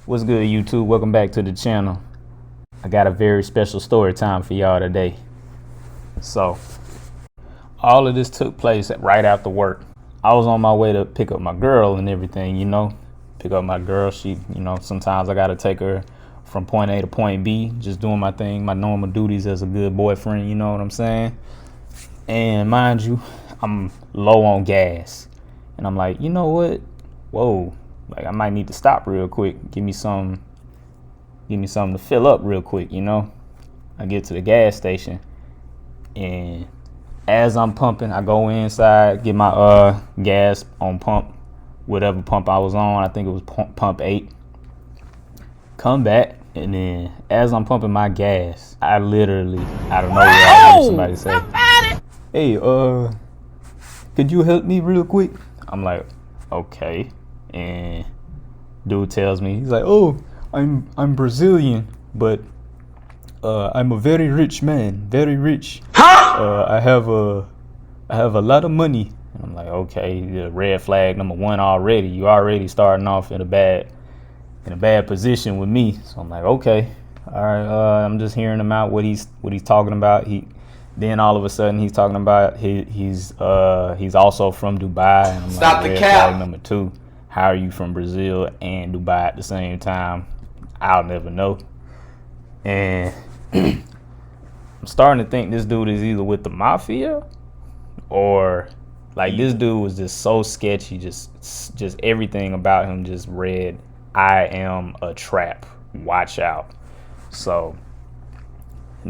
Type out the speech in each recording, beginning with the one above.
What's good, YouTube? Welcome back to the channel. I got a very special story time for y'all today. So, all of this took place right after work. I was on my way to pick up my girl and everything, pick up my girl. She, sometimes I gotta take her from point A to point B, just doing my thing, my normal duties as a good boyfriend, you know what I'm saying? And mind you, I'm low on gas. And I'm like, you know what? Whoa. Like, I might need to stop real quick. Give me something to fill up real quick, I get to the gas station, and as I'm pumping, I go inside, get my gas on pump, whatever pump I was on. I think it was pump 8. Come back, and then as I'm pumping my gas, I literally, out of nowhere, I heard somebody say, "Hey, could you help me real quick?" I'm like, okay. And dude tells me, he's like, "Oh, I'm Brazilian, but I'm a very rich man, very rich. I have a lot of money." And I'm like, okay, the red flag number 1 already. You already starting off in a bad position with me. So I'm like, okay, all right. I'm just hearing him out, what he's talking about. Then all of a sudden he's talking about he's also from Dubai. And I'm Stop like, the red cap. flag number 2. How are you from Brazil and Dubai at the same time? I'll never know. And I'm starting to think this dude is either with the mafia or like this dude was just so sketchy. Just everything about him just read, "I am a trap. Watch out." So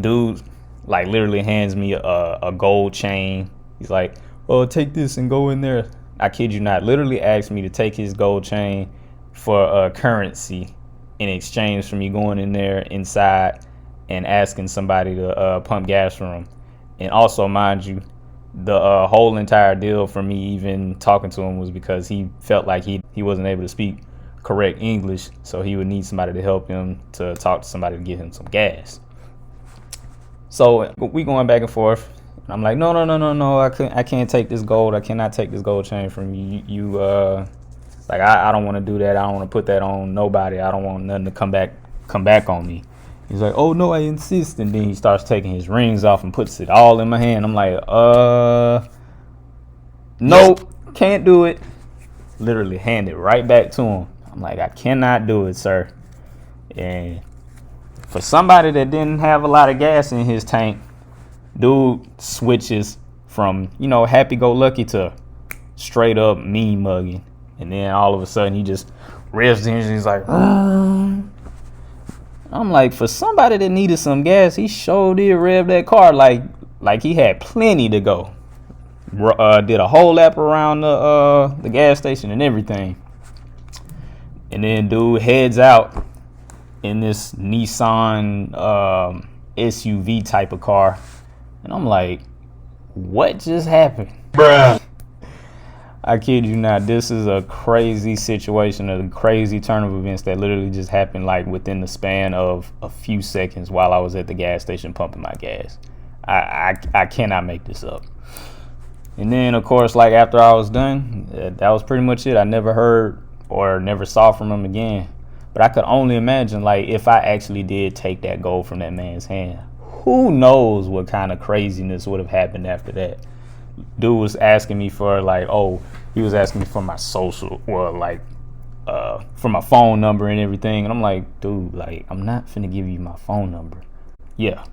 dude like literally hands me a gold chain. He's like, "Oh, take this and go in there." I kid you not, literally asked me to take his gold chain for currency in exchange for me going in there inside and asking somebody to pump gas for him. And also, mind you, the whole entire deal for me even talking to him was because he felt like he wasn't able to speak correct English, so he would need somebody to help him to talk to somebody to get him some gas. So we going back and forth. I'm like, no, I can't take this gold. I cannot take this gold chain from you. Like, I don't want to do that. I don't want to put that on nobody. I don't want nothing to come back on me. He's like, "Oh no, I insist." And then he starts taking his rings off and puts it all in my hand. I'm like, nope, can't do it. Literally hand it right back to him. I'm like, I cannot do it, sir. And for somebody that didn't have a lot of gas in his tank, dude switches from, happy-go-lucky to straight up mean mugging. And then all of a sudden he just revs the engine. He's like, I'm like, for somebody that needed some gas, he sure did rev that car like he had plenty to go. Did a whole lap around the gas station and everything. And then dude heads out in this Nissan SUV type of car. And I'm like, what just happened? Bruh. I kid you not. This is a crazy situation, a crazy turn of events that literally just happened like within the span of a few seconds while I was at the gas station pumping my gas. I cannot make this up. And then, of course, like after I was done, that was pretty much it. I never heard or never saw from him again. But I could only imagine, like, if I actually did take that gold from that man's hand, who knows what kind of craziness would have happened after that. Dude was asking me for he was asking me for my social, for my phone number and everything. And I'm like, dude, like, I'm not finna give you my phone number. Yeah.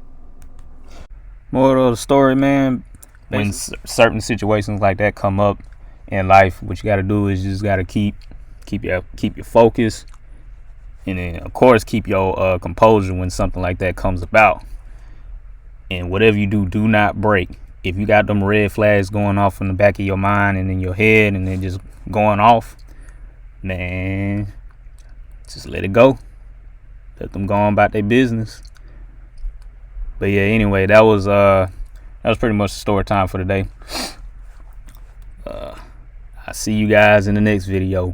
Moral of the story, man, when certain situations like that come up in life, what you got to do is you just got to keep your focus. And then, of course, keep your composure when something like that comes about. And whatever you do, do not break. If you got them red flags going off in the back of your mind and in your head and then just going off, man, just let it go. Let them go on about their business. But yeah, anyway, that was pretty much the story time for today. I'll see you guys in the next video.